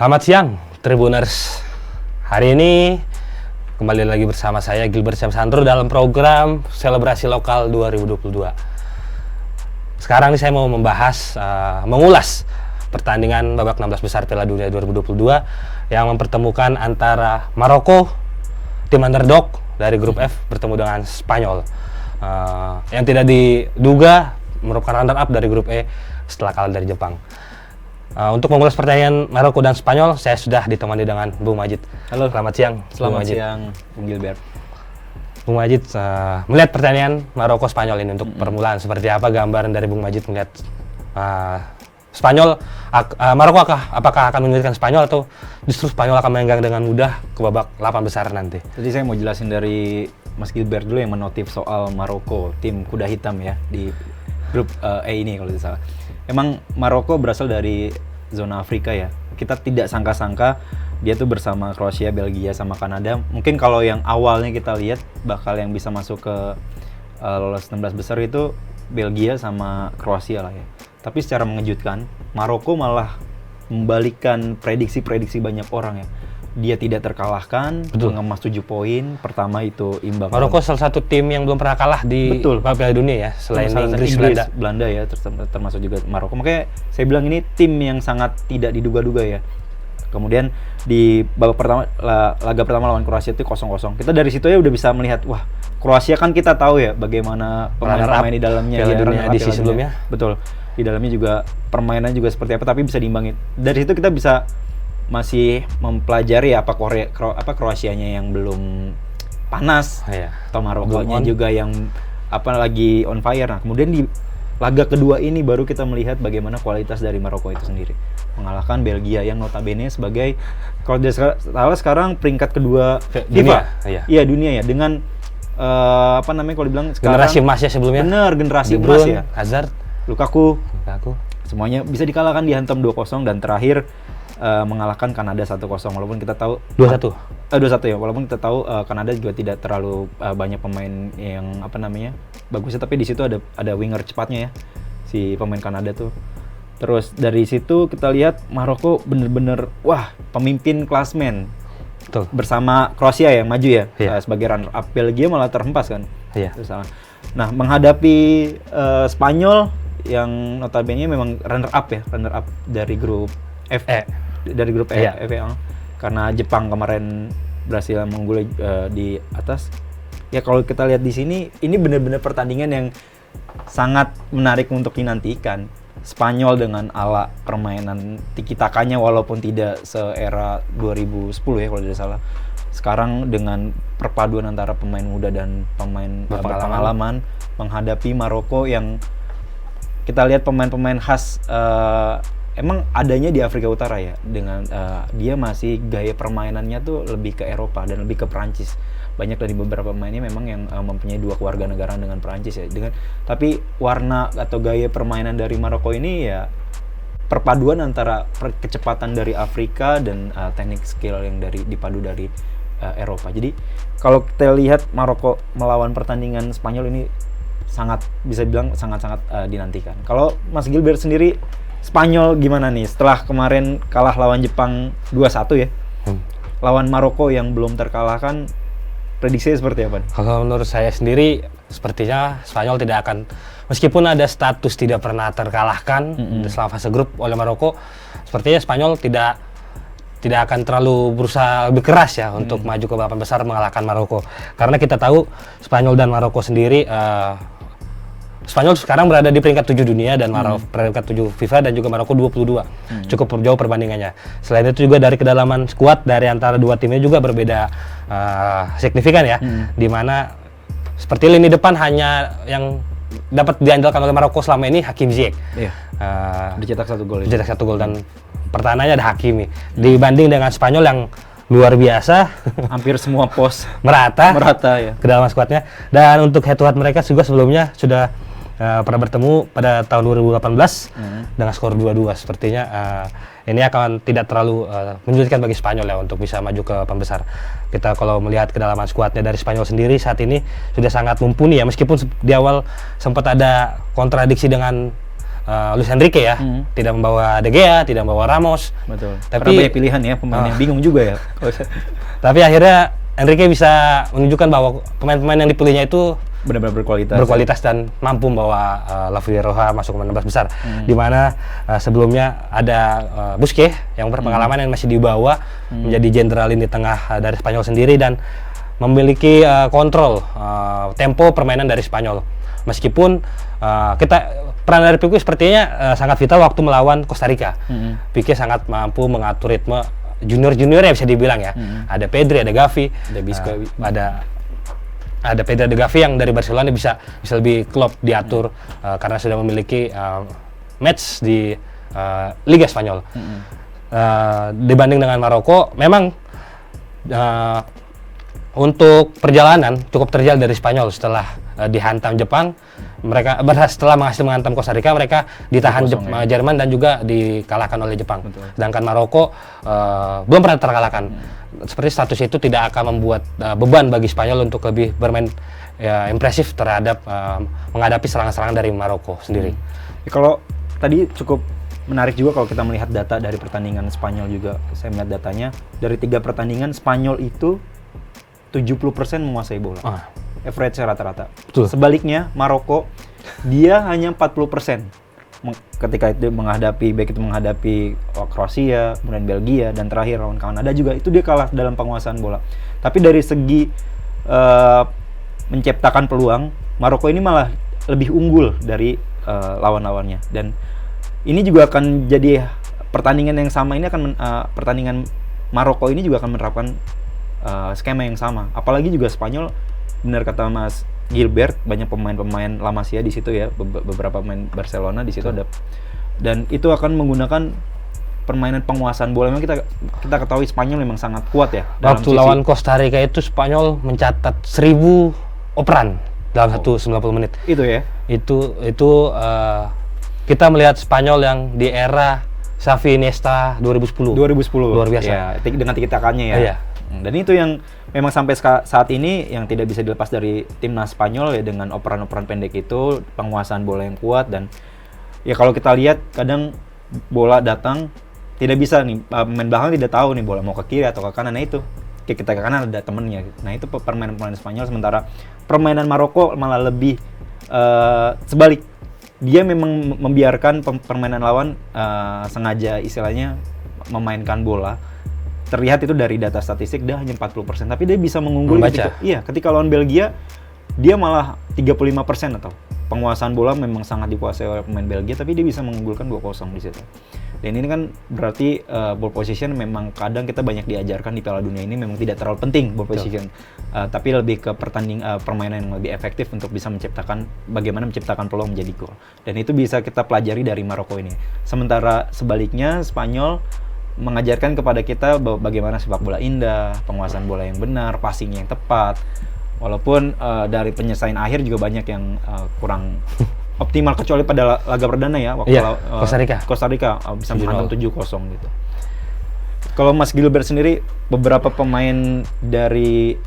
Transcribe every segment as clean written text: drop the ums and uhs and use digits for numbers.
Selamat siang, Tribuners. Hari ini kembali lagi bersama saya Gilbert Syamsandro dalam program Selebrasi Lokal 2022. Sekarang ini saya mau membahas, mengulas pertandingan babak 16 besar Piala Dunia 2022 yang mempertemukan antara Maroko, tim underdog dari grup F, bertemu dengan Spanyol yang tidak diduga merupakan runner-up dari grup E setelah kalah dari Jepang. Untuk mengulas pertandingan Maroko dan Spanyol, saya sudah ditemani dengan Bung Majid. Halo. Selamat siang. Selamat siang, Bung Gilbert. Bung Majid, melihat pertandingan Maroko Spanyol ini untuk permulaan, seperti apa gambaran dari Bung Majid melihat Spanyol, Maroko apakah akan menyulitkan Spanyol atau justru Spanyol akan memegang dengan mudah ke babak 8 besar nanti? Jadi saya mau jelasin dari Mas Gilbert dulu yang menotif soal Maroko, tim kuda hitam ya di grup E ini kalau tidak salah. Emang Maroko berasal dari zona Afrika ya. Kita tidak sangka-sangka dia tuh bersama Kroasia, Belgia, sama Kanada. Mungkin kalau yang awalnya kita lihat bakal yang bisa masuk ke lolos 16 besar itu Belgia sama Kroasia lah ya. Tapi secara mengejutkan, Maroko malah membalikkan prediksi-prediksi banyak orang ya. Dia tidak terkalahkan, mengemas 7 poin. Pertama itu imbang. Maroko salah satu tim yang belum pernah kalah di Piala Dunia ya, selain Inggris, Belanda ya, termasuk juga Maroko. Makanya saya bilang ini tim yang sangat tidak diduga-duga ya. Kemudian di babak pertama, laga pertama lawan Kroasia itu 0-0. Kita dari situ ya udah bisa melihat, wah Kroasia kan kita tahu ya bagaimana pemain-pemain di dalamnya Piala Dunia edisi sebelumnya. Betul. Di dalamnya juga permainannya juga seperti apa, tapi bisa diimbangin. Dari situ kita bisa masih mempelajari apa Kroasianya yang belum panas, atau Marokonya juga yang lagi on fire. Nah, kemudian di laga kedua ini baru kita melihat bagaimana kualitas dari Maroko itu sendiri, mengalahkan Belgia yang notabene sebagai, kalau tidak salah sekarang peringkat kedua FIFA, dunia ya, dengan kalau dibilang sekarang generasi emas ya sebelumnya. Bener, generasi emas ya. Hazard, Lukaku, semuanya bisa dikalahkan, dihantam 2-0 dan terakhir mengalahkan Kanada 1-0, walaupun kita tahu 2-1 ya, walaupun kita tahu Kanada juga tidak terlalu banyak pemain yang bagusnya, tapi di situ ada winger cepatnya ya, si pemain Kanada tuh. Terus dari situ kita lihat Maroko bener-bener pemimpin klasmen. Betul. Bersama Kroasia yang maju ya, sebagai runner up. Belgia malah terhempas kan. Nah, menghadapi Spanyol yang notabene memang runner up dari grup F, dari grup E, karena Jepang kemarin berhasil mengungguli di atas. Ya kalau kita lihat di sini, ini benar-benar pertandingan yang sangat menarik untuk dinantikan. Spanyol dengan ala permainan tiki-takanya walaupun tidak se-era 2010 ya kalau tidak salah. Sekarang dengan perpaduan antara pemain muda dan pemain berpengalaman menghadapi Maroko yang kita lihat pemain-pemain khas emang adanya di Afrika Utara ya, dengan dia masih gaya permainannya tuh lebih ke Eropa dan lebih ke Perancis. Banyak dari beberapa pemainnya memang yang mempunyai 2 kewarganegaraan dengan Perancis ya, tapi warna atau gaya permainan dari Maroko ini ya perpaduan antara kecepatan dari Afrika dan teknik skill yang dipadu dari Eropa. Jadi kalau kita lihat Maroko melawan pertandingan Spanyol ini bisa dibilang sangat-sangat dinantikan. Kalau Mas Gilbert sendiri, Spanyol gimana nih setelah kemarin kalah lawan Jepang 2-1 ya? Lawan Maroko yang belum terkalahkan, prediksinya seperti apa nih? Kalau menurut saya sendiri, sepertinya Spanyol tidak akan, meskipun ada status tidak pernah terkalahkan selama fase grup oleh Maroko, sepertinya Spanyol tidak akan terlalu berusaha lebih keras ya untuk maju ke babak besar mengalahkan Maroko. Karena kita tahu Spanyol dan Maroko sendiri, Spanyol sekarang berada di peringkat 7 dunia dan Maroko peringkat 7 FIFA, dan juga Maroko 22. Cukup jauh perbandingannya. Selain itu juga dari kedalaman skuad dari antara dua timnya juga berbeda signifikan ya. Di mana seperti lini depan hanya yang dapat diandalkan oleh Maroko selama ini Hakim Ziyech. Dicetak 1 gol. Dicetak 1 gol dan pertahanannya ada Hakimi. Dibanding dengan Spanyol yang luar biasa, hampir semua pos merata ya kedalaman skuadnya. Dan untuk head to head mereka juga sebelumnya sudah pernah bertemu pada tahun 2018 dengan skor 2-2. Sepertinya ini akan tidak terlalu menyulitkan bagi Spanyol ya untuk bisa maju ke pembesar. Kita kalau melihat kedalaman skuadnya dari Spanyol sendiri saat ini sudah sangat mumpuni ya, meskipun di awal sempat ada kontradiksi dengan Luis Enrique ya, tidak membawa De Gea, tidak membawa Ramos. Betul. Tapi karena banyak pilihan ya, pemain yang bingung juga ya. Tapi akhirnya Enrique bisa menunjukkan bahwa pemain-pemain yang dipilihnya itu benar-benar berkualitas dan mampu membawa La Rioja masuk ke 16 besar. Di mana sebelumnya ada Busquets yang berpengalaman yang masih dibawa menjadi jenderal lini tengah dari Spanyol sendiri dan memiliki kontrol tempo permainan dari Spanyol. Meskipun peran dari Pique sepertinya sangat vital waktu melawan Costa Rica. Pique sangat mampu mengatur ritme junior-juniornya bisa dibilang ya. Ada Pedri, ada Gavi, ada Pedri, ada Gavi yang dari Barcelona bisa lebih klop diatur karena sudah memiliki match di Liga Spanyol. Dibanding dengan Maroko, memang untuk perjalanan cukup terjal dari Spanyol setelah dihantam Jepang. Mereka setelah berhasil menghantam Costa Rica, mereka ditahan Jerman dan juga dikalahkan oleh Jepang. Betul. Sedangkan Maroko belum pernah terkalahkan. Seperti status itu tidak akan membuat beban bagi Spanyol untuk lebih bermain impresif terhadap menghadapi serangan-serangan dari Maroko sendiri. Kalau tadi cukup menarik juga kalau kita melihat data dari pertandingan Spanyol juga. Saya melihat datanya dari 3 pertandingan Spanyol itu 70% menguasai bola. Average rata-rata. Sebaliknya Maroko dia hanya 40% ketika itu menghadapi Kroasia, kemudian Belgia dan terakhir lawan Kanada juga itu dia kalah dalam penguasaan bola. Tapi dari segi menciptakan peluang, Maroko ini malah lebih unggul dari lawan-lawannya dan ini juga akan jadi pertandingan yang sama ini akan pertandingan Maroko ini juga akan menerapkan skema yang sama. Apalagi juga Spanyol, benar kata Mas Gilbert, banyak pemain-pemain La Masia di situ ya, beberapa pemain Barcelona di situ ada, dan itu akan menggunakan permainan penguasaan bola. Memang kita ketahui Spanyol memang sangat kuat ya. Waktu lawan Costa Rica itu Spanyol mencatat 1000 operan dalam 90 menit. Itu ya. Itu kita melihat Spanyol yang di era Xavi Iniesta 2010. Luar biasa. Ya, dengan tiki-takannya ya. Iya. Dan itu yang memang sampai saat ini yang tidak bisa dilepas dari timnas Spanyol ya, dengan operan-operan pendek itu, penguasaan bola yang kuat. Dan ya kalau kita lihat kadang bola datang tidak bisa nih, pemain belakang tidak tahu nih bola mau ke kiri atau ke kanan. Nah itu kita ke kanan ada temennya. Nah itu permainan Spanyol, sementara permainan Maroko malah lebih sebalik. Dia memang membiarkan permainan lawan sengaja istilahnya memainkan bola. Terlihat itu dari data statistik dia hanya 40%, tapi dia bisa mengungguli ketika lawan Belgia dia malah 35% atau penguasaan bola memang sangat dikuasai oleh pemain Belgia, tapi dia bisa mengunggulkan 2-0 di situ. Dan ini kan berarti ball position memang kadang kita banyak diajarkan di Piala Dunia ini memang tidak terlalu penting ball position, tapi lebih ke permainan yang lebih efektif untuk bisa bagaimana menciptakan peluang menjadi gol. Dan itu bisa kita pelajari dari Maroko ini. Sementara sebaliknya Spanyol mengajarkan kepada kita bagaimana sepak bola indah, penguasaan bola yang benar, passing yang tepat. Walaupun dari penyelesaian akhir juga banyak yang kurang optimal, kecuali pada laga perdana ya waktu Costa Rica bisa menghantam 7-0 gitu. Kalau Mas Gilbert sendiri, beberapa pemain dari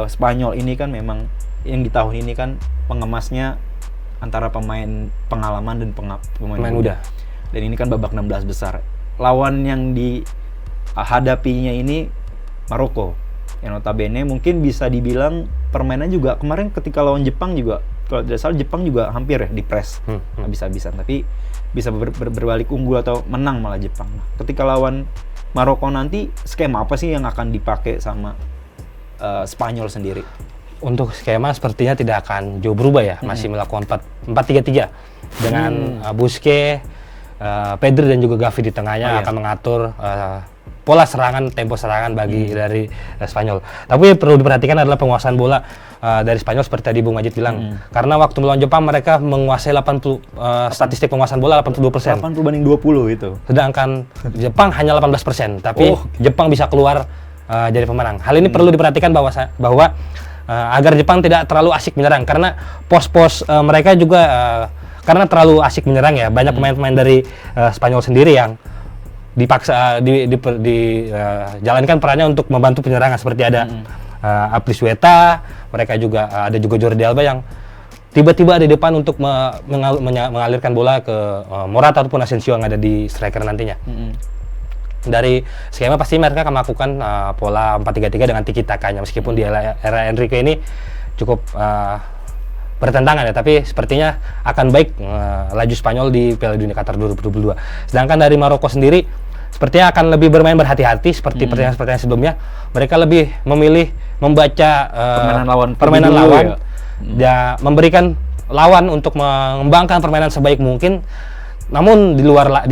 Spanyol ini kan memang yang di tahun ini kan pengemasnya antara pemain pengalaman dan pemain muda. Dan ini kan babak 16 besar. Lawan yang dihadapinya ini Maroko, yang notabene mungkin bisa dibilang permainan juga kemarin ketika lawan Jepang juga, kalau tidak salah Jepang juga hampir ya di-press habis-habisan, tapi bisa berbalik unggul atau menang malah Jepang. Ketika lawan Maroko nanti skema apa sih yang akan dipakai sama Spanyol sendiri? Untuk skema sepertinya tidak akan jauh berubah ya, masih melakukan 4-3-3 dengan Busquets, Pedri dan juga Gavi di tengahnya akan mengatur pola serangan, tempo serangan dari Spanyol. Tapi perlu diperhatikan adalah penguasaan bola dari Spanyol seperti tadi Bung Majid bilang. Karena waktu melawan Jepang mereka menguasai statistik penguasaan bola 82%. 80/20 itu. Sedangkan Jepang hanya 18%, tapi Jepang bisa keluar jadi pemenang. Hal ini perlu diperhatikan bahwa agar Jepang tidak terlalu asik menyerang, karena pos-pos mereka juga karena terlalu asik menyerang ya, banyak pemain-pemain dari Spanyol sendiri yang dipaksa dijalankan perannya untuk membantu penyerangan, seperti ada Aspilicueta, mereka juga ada juga Jordi Alba yang tiba-tiba ada di depan untuk mengalirkan bola ke Morata ataupun Asensio yang ada di striker nantinya. Dari skema pasti mereka akan melakukan pola 4-3-3 dengan tiki-takanya, meskipun di era Enrique ini cukup bertentangan ya, tapi sepertinya akan baik laju Spanyol di Piala Dunia Qatar 2022. Sedangkan dari Maroko sendiri sepertinya akan lebih bermain berhati-hati seperti pertandingan sebelumnya. Mereka lebih memilih membaca permainan lawan ya, memberikan lawan untuk mengembangkan permainan sebaik mungkin. Namun di luar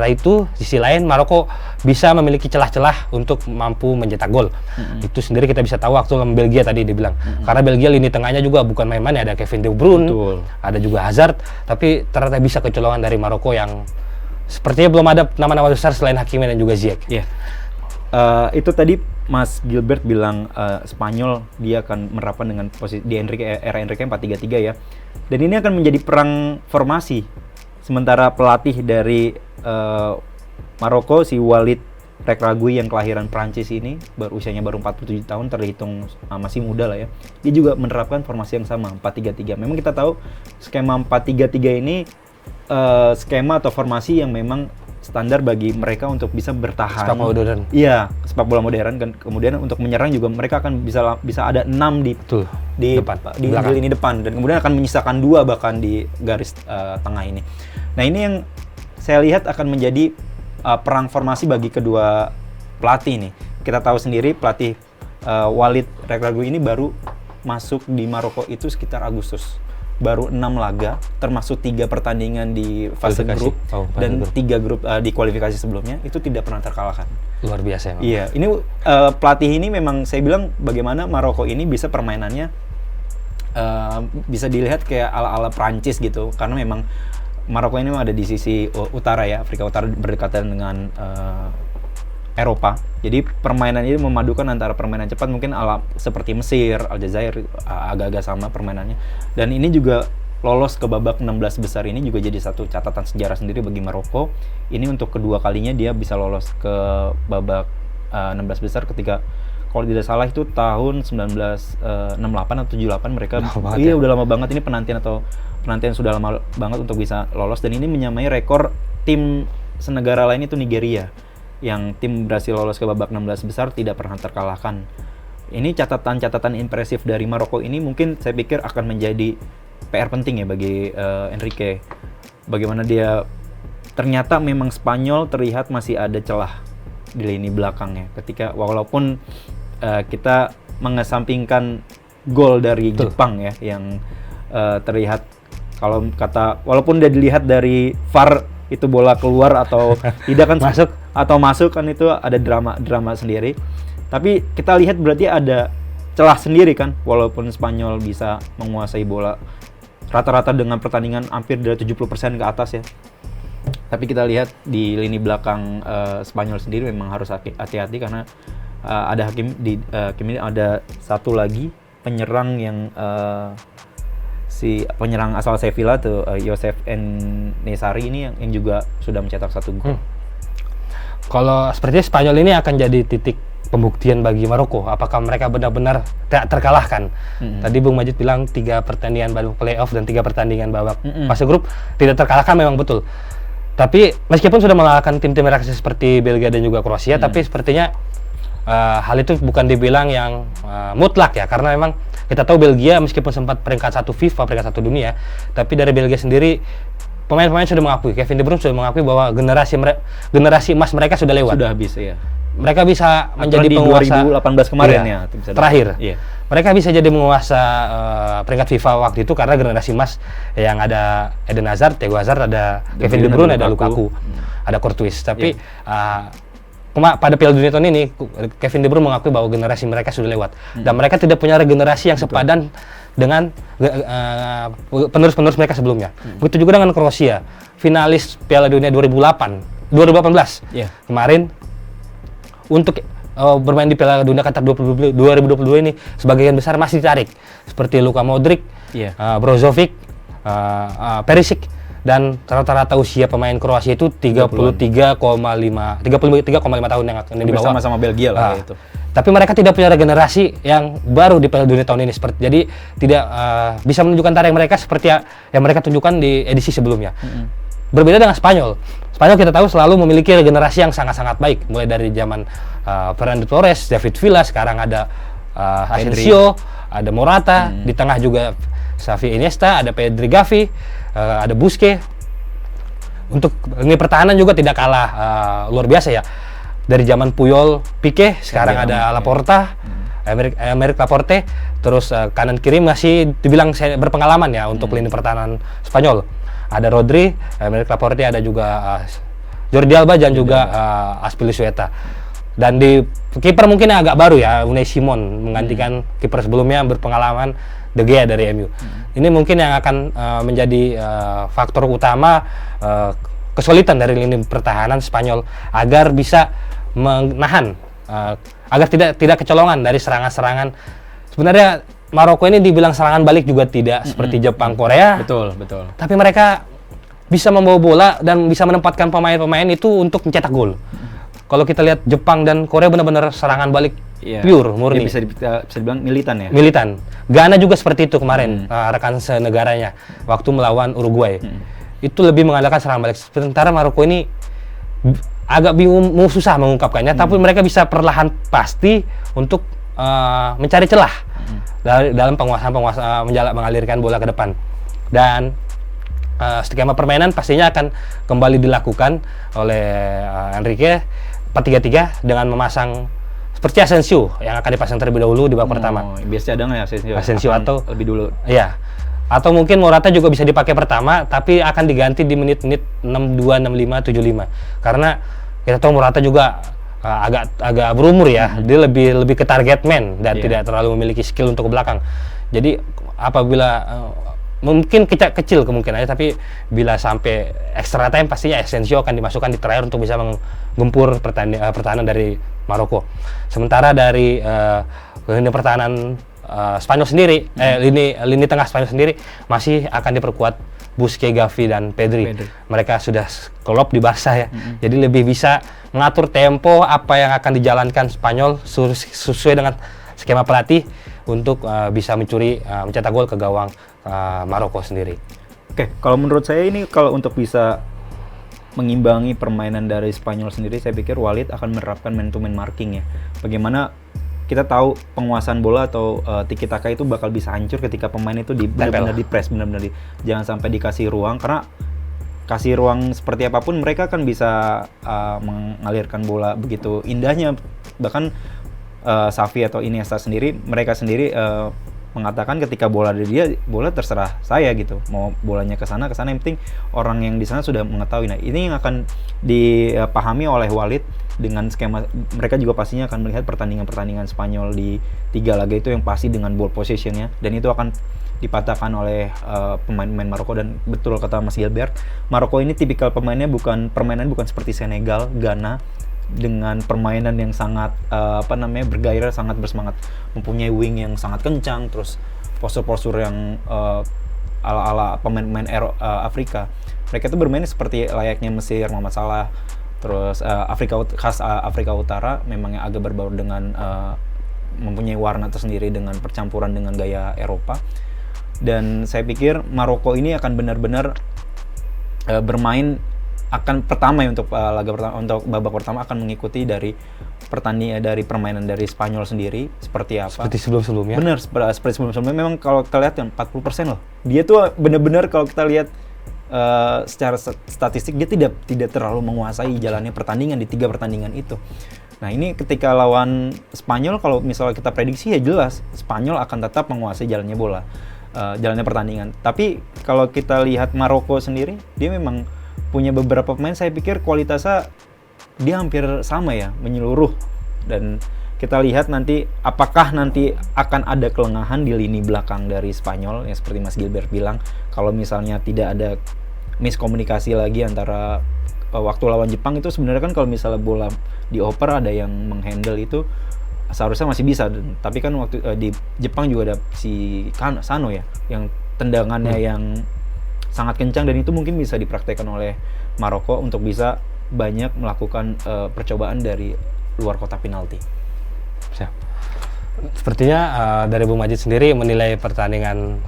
itu, sisi lain Maroko bisa memiliki celah-celah untuk mampu mencetak gol. Itu sendiri kita bisa tahu waktu lawan Belgia tadi dibilang. Karena Belgia lini tengahnya juga bukan main-main, ada Kevin De Bruyne, ada juga Hazard, tapi ternyata bisa kecolongan dari Maroko yang sepertinya belum ada nama-nama besar selain Hakimi dan juga Ziyech. Itu tadi Mas Gilbert bilang Spanyol dia akan menerapkan dengan posisi di era Enrique 4-3-3 ya. Dan ini akan menjadi perang formasi. Sementara pelatih dari Maroko, si Walid Regragui yang kelahiran Prancis ini, usianya baru 47 tahun, terhitung masih muda lah ya. Dia juga menerapkan formasi yang sama, 4-3-3. Memang kita tahu skema 4-3-3 ini skema atau formasi yang memang standar bagi mereka untuk bisa bertahan. Sepak bola modern. Iya, sepak bola modern kan. Kemudian untuk menyerang juga mereka akan bisa ada 6 di lini depan, dan kemudian akan menyisakan 2 bahkan di garis tengah ini. Nah, ini yang saya lihat akan menjadi perang formasi bagi kedua pelatih nih. Kita tahu sendiri pelatih Walid Regragui ini baru masuk di Maroko itu sekitar Agustus. Baru 6 laga, termasuk 3 pertandingan di fase grup dan 3 grup di kualifikasi sebelumnya, itu tidak pernah terkalahkan. Luar biasa emang. Iya, ini pelatih ini memang saya bilang bagaimana Maroko ini bisa permainannya bisa dilihat kayak ala-ala Prancis gitu, karena memang Maroko ini memang ada di sisi utara ya, Afrika Utara berdekatan dengan Eropa. Jadi permainan ini memadukan antara permainan cepat mungkin ala seperti Mesir, Aljazair, agak-agak sama permainannya. Dan ini juga lolos ke babak 16 besar ini juga jadi satu catatan sejarah sendiri bagi Maroko. Ini untuk kedua kalinya dia bisa lolos ke babak 16 besar ketika kalau tidak salah itu tahun 1968 atau 78 mereka. Iya, udah lama banget ini penantian sudah lama banget untuk bisa lolos, dan ini menyamai rekor tim senegara lain itu Nigeria, yang tim berhasil lolos ke babak 16 besar tidak pernah terkalahkan. Ini catatan-catatan impresif dari Maroko ini mungkin saya pikir akan menjadi PR penting ya bagi Enrique. Bagaimana dia ternyata memang Spanyol terlihat masih ada celah di lini belakangnya. Ketika walaupun kita mengesampingkan gol dari Jepang ya yang terlihat walaupun dia dilihat dari VAR itu bola keluar atau tidak kan masuk kan, itu ada drama sendiri. Tapi kita lihat berarti ada celah sendiri kan, walaupun Spanyol bisa menguasai bola rata-rata dengan pertandingan hampir dari 70% ke atas ya. Tapi kita lihat di lini belakang Spanyol sendiri memang harus hati-hati karena ada Hakimi ada satu lagi penyerang yang si penyerang asal Sevilla tuh Youssef En-Nesyri ini yang juga sudah mencetak 1 gol. Kalau sepertinya Spanyol ini akan jadi titik pembuktian bagi Maroko, apakah mereka benar-benar tidak terkalahkan. Tadi Bung Majid bilang 3 pertandingan babak playoff dan 3 pertandingan babak fase grup tidak terkalahkan, memang betul. Tapi meskipun sudah mengalahkan tim-tim raksasa seperti Belgia dan juga Kroasia, tapi sepertinya hal itu bukan dibilang yang mutlak ya, karena memang kita tahu Belgia meskipun sempat peringkat 1 FIFA, peringkat 1 dunia, tapi dari Belgia sendiri pemain-pemain sudah mengakui, Kevin De Bruyne sudah mengakui bahwa generasi emas mereka sudah lewat. Sudah habis ya. Mereka bisa menjadi penguasa 2018 kemarin ya. Terakhir. Iya. Mereka bisa jadi penguasa peringkat FIFA waktu itu karena generasi emas yang ada Eden Hazard, Thiago Hazard, ada Kevin De Bruyne, ada Lukaku, ada Courtois. Tapi pada Piala Dunia tahun ini Kevin De Bruyne mengakui bahwa generasi mereka sudah lewat dan mereka tidak punya regenerasi yang sepadan dengan penerus-penerus mereka sebelumnya. Begitu juga dengan Kroasia, finalis Piala Dunia 2018 kemarin, untuk bermain di Piala Dunia Qatar 2022 ini sebagian besar masih ditarik seperti Luka Modric, Brozovic, Perisic dan rata-rata usia pemain Kroasia itu 33,5 tahun yang akan dibawa sama-sama Belgia lah itu. Tapi mereka tidak punya regenerasi yang baru di Piala Dunia tahun ini, jadi tidak bisa menunjukkan tareh mereka seperti yang mereka tunjukkan di edisi sebelumnya. Berbeda dengan Spanyol. Spanyol kita tahu selalu memiliki regenerasi yang sangat-sangat baik, mulai dari zaman Fernando Torres, David Villa, sekarang ada Asensio, ada Morata, di tengah juga Xavi Iniesta, ada Pedri Gavi, ada Busquets. Untuk lini pertahanan juga tidak kalah luar biasa ya. Dari zaman Puyol, Pique, sekarang ada Laporta, Aymeric Laporte, terus kanan kiri masih dibilang berpengalaman ya untuk lini pertahanan Spanyol. Ada Rodri, Aymeric Laporte, ada juga Jordi Alba dan juga Azpilicueta. Dan di kiper mungkin agak baru ya, Unai Simon menggantikan kiper sebelumnya berpengalaman De Gea dari MU. Ini mungkin yang akan menjadi faktor utama kesulitan dari lini pertahanan Spanyol agar bisa menahan agar tidak kecolongan dari serangan-serangan. Sebenarnya Maroko ini dibilang serangan balik juga tidak seperti Jepang, Korea. Betul. Tapi mereka bisa membawa bola dan bisa menempatkan pemain-pemain itu untuk mencetak gol. Kalau kita lihat Jepang dan Korea benar-benar serangan balik pure, murni. Bisa dibilang militan ya. Militan. Ghana juga seperti itu kemarin, rekan senegaranya waktu melawan Uruguay. Itu lebih mengandalkan serangan balik. Sementara Maroko ini agak bingung, susah mengungkapkannya, tapi mereka bisa perlahan pasti untuk mencari celah dalam penguasaan mengalirkan bola ke depan. Dan skema permainan pastinya akan kembali dilakukan oleh Enrique 4-3-3 dengan memasang seperti Asensio yang akan dipasang terlebih dahulu di babak pertama. Biasa cadangan ya Asensio atau lebih dulu. Iya. Atau mungkin Morata juga bisa dipakai pertama, tapi akan diganti di menit-menit 62, 65, 75. Karena kita tahu Morata juga agak berumur ya. Dia lebih ke target man dan tidak terlalu memiliki skill untuk ke belakang. Jadi apabila mungkin kecil kemungkinannya, tapi bila sampai extra time pastinya Asensio akan dimasukkan di terakhir untuk bisa menggempur pertahanan dari Maroko. Sementara dari lini pertahanan Spanyol sendiri, lini tengah Spanyol sendiri masih akan diperkuat Busquets, Gavi, dan Pedri. Mereka sudah klop di Barca ya, jadi lebih bisa mengatur tempo apa yang akan dijalankan Spanyol sesuai dengan skema pelatih untuk bisa mencetak gol ke gawang Maroko sendiri. Oke, kalau menurut saya ini kalau untuk bisa mengimbangi permainan dari Spanyol sendiri, saya pikir Walid akan menerapkan man-to-man marking ya. Bagaimana kita tahu penguasaan bola atau tiki taka itu bakal bisa hancur ketika pemain itu benar-benar di press, jangan sampai dikasih ruang, karena kasih ruang seperti apapun mereka kan bisa mengalirkan bola begitu indahnya. Bahkan Xavi atau Iniesta sendiri, mereka sendiri mengatakan ketika bola dari dia, bola terserah saya gitu, mau bolanya ke sana yang penting orang yang di sana sudah mengetahui. Nah, ini yang akan dipahami oleh Walid dengan skema. Mereka juga pastinya akan melihat pertandingan Spanyol di 3 laga itu yang pasti dengan ball possession-nya, dan itu akan dipatahkan oleh pemain-pemain Maroko. Dan betul kata Mas Gilbert, Maroko ini tipikal permainan bukan seperti Senegal, Ghana dengan permainan yang sangat bergairah, sangat bersemangat, mempunyai wing yang sangat kencang, terus postur-postur yang ala-ala pemain-pemain Afrika. Mereka itu bermain seperti layaknya Mesir, Muhammad Salah, terus Afrika Utara memang yang agak berbaur dengan mempunyai warna tersendiri dengan percampuran dengan gaya Eropa. Dan saya pikir Maroko ini akan benar-benar bermain akan pertama ya untuk laga pertama, untuk babak pertama akan mengikuti dari permainan dari Spanyol sendiri seperti apa. Seperti sebelum-sebelumnya. Benar, seperti sebelum-sebelumnya. Memang kalau kita lihat kan 40% loh. Dia tuh benar-benar kalau kita lihat secara statistik dia tidak terlalu menguasai jalannya pertandingan di 3 pertandingan itu. Nah, ini ketika lawan Spanyol, kalau misalnya kita prediksi ya jelas Spanyol akan tetap menguasai jalannya bola, jalannya pertandingan. Tapi kalau kita lihat Maroko sendiri, dia memang punya beberapa pemain, saya pikir kualitasnya dia hampir sama ya, menyeluruh. Dan kita lihat nanti apakah nanti akan ada kelengahan di lini belakang dari Spanyol yang seperti Mas Gilbert bilang, kalau misalnya tidak ada miskomunikasi lagi antara waktu lawan Jepang itu sebenarnya kan kalau misalnya bola dioper ada yang menghandle itu seharusnya masih bisa. Tapi kan waktu di Jepang juga ada si Sano ya, yang tendangannya yang sangat kencang, dan itu mungkin bisa dipraktekkan oleh Maroko untuk bisa banyak melakukan percobaan dari luar kotak penalti. Siap. Sepertinya dari Bung Majid sendiri menilai pertandingan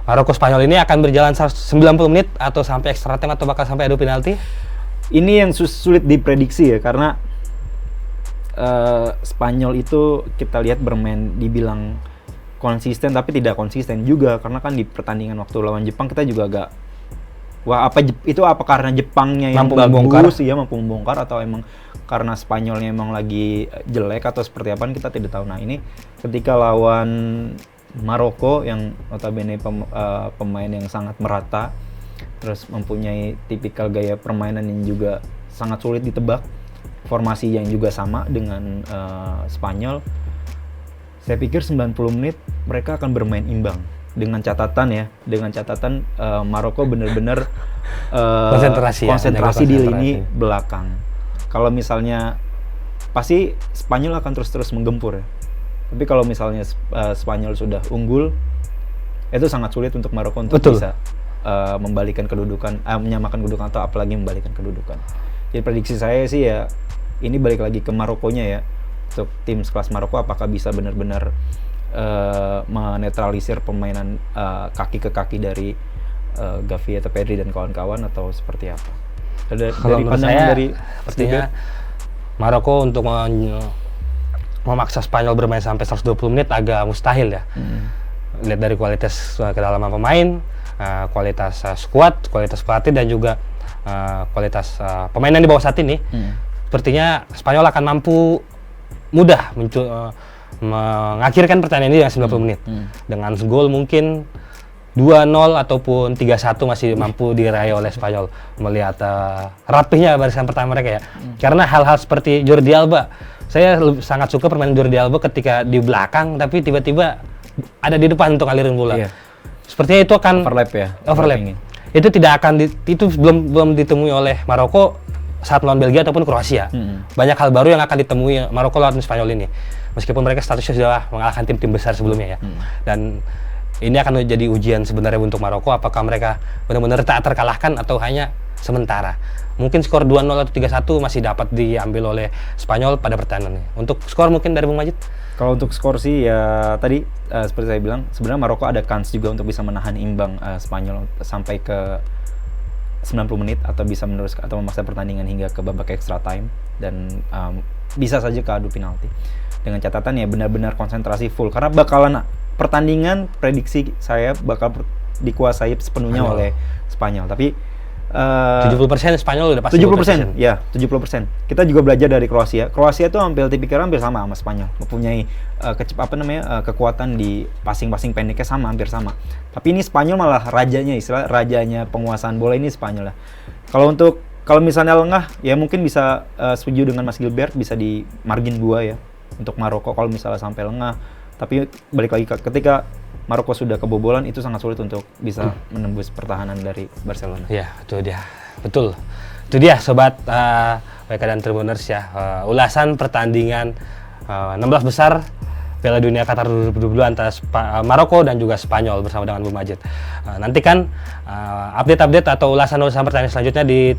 Maroko Spanyol ini akan berjalan 90 menit atau sampai extra time atau bakal sampai adu penalti? Ini yang sulit diprediksi ya, karena Spanyol itu kita lihat bermain dibilang konsisten tapi tidak konsisten juga, karena kan di pertandingan waktu lawan Jepang kita juga agak apa karena Jepangnya yang bagus ya mampu membongkar, atau emang karena Spanyolnya emang lagi jelek atau seperti apa kita tidak tahu. Nah ini ketika lawan Maroko yang notabene pemain yang sangat merata, terus mempunyai tipikal gaya permainan yang juga sangat sulit ditebak, formasi yang juga sama dengan Spanyol, saya pikir 90 menit mereka akan bermain imbang, dengan catatan Maroko benar-benar konsentrasi di lini belakang. Kalau misalnya pasti Spanyol akan terus menggempur ya, tapi kalau misalnya Spanyol sudah unggul, itu sangat sulit untuk Maroko untuk bisa membalikan kedudukan, menyamakan kedudukan atau apalagi membalikan kedudukan. Jadi prediksi saya sih ya, ini balik lagi ke Marokonya ya, untuk tim sekelas Maroko apakah bisa benar-benar menetralisir permainan kaki ke kaki dari Gavi atau Pedri dan kawan-kawan, atau seperti apa? Dari pandangan dari sepertinya Maroko untuk memaksa Spanyol bermain sampai 120 menit agak mustahil ya. Lihat dari kualitas kedalaman pemain, kualitas skuad, kualitas pelatih, dan juga kualitas pemainan di bawah saat ini, sepertinya Spanyol akan mampu mudah mengakhirkan pertandingan ini dengan 90 menit. Dengan gol mungkin 2-0 ataupun 3-1 masih mampu diraih oleh Spanyol, melihat rapihnya barisan pertahanan mereka ya. Karena hal-hal seperti Jordi Alba, saya sangat suka permainan Jordi Alba ketika di belakang tapi tiba-tiba ada di depan untuk alirin bola. Sepertinya itu akan overlap ya. Itu tidak akan itu belum ditemui oleh Maroko saat melawan Belgia ataupun Kroasia. Banyak hal baru yang akan ditemui Maroko lawan Spanyol ini. Meskipun mereka statusnya sudah mengalahkan tim-tim besar sebelumnya ya. Dan ini akan menjadi ujian sebenarnya untuk Maroko, apakah mereka benar-benar tak terkalahkan atau hanya sementara. Mungkin skor 2-0 atau 3-1 masih dapat diambil oleh Spanyol pada pertandingan ini. Untuk skor mungkin dari Bung Majid? Kalau untuk skor sih ya tadi seperti saya bilang, sebenarnya Maroko ada kans juga untuk bisa menahan imbang Spanyol sampai ke 90 menit atau bisa meneruskan atau memaksa pertandingan hingga ke babak extra time, dan bisa saja ke adu penalti. Dengan catatan ya benar-benar konsentrasi full, karena bakalan pertandingan prediksi saya bakal dikuasai sepenuhnya oleh Spanyol. Tapi 70% Spanyol udah pasti. 70%, ya 70%. Kita juga belajar dari Kroasia. Kroasia itu hampir sama sama Spanyol, mempunyai kekuatan di passing pendeknya hampir sama. Tapi ini Spanyol malah rajanya penguasaan bola ini Spanyol lah. Kalau misalnya lengah, ya mungkin bisa setuju dengan Mas Gilbert, bisa di margin 2 ya untuk Maroko kalau misalnya sampai lengah. Tapi balik lagi ketika Maroko sudah kebobolan, itu sangat sulit untuk bisa menembus pertahanan dari Barcelona. Ya, itu dia. Betul. Itu dia sobat WK dan Tribuners ya. Ulasan pertandingan 16 besar Piala Dunia Qatar 2022 antara Maroko dan juga Spanyol bersama dengan Bung Majid. Nantikan update-update atau ulasan-ulasan pertandingan selanjutnya di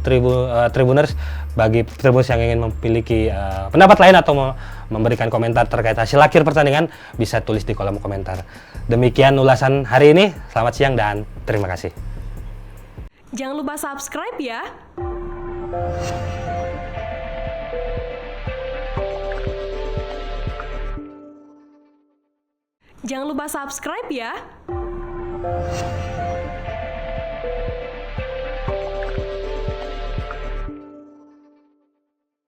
Tribuners. Bagi Tribuners yang ingin memiliki pendapat lain atau memberikan komentar terkait hasil akhir pertandingan, bisa tulis di kolom komentar. Demikian ulasan hari ini. Selamat siang dan terima kasih. Jangan lupa subscribe ya. Jangan lupa subscribe ya.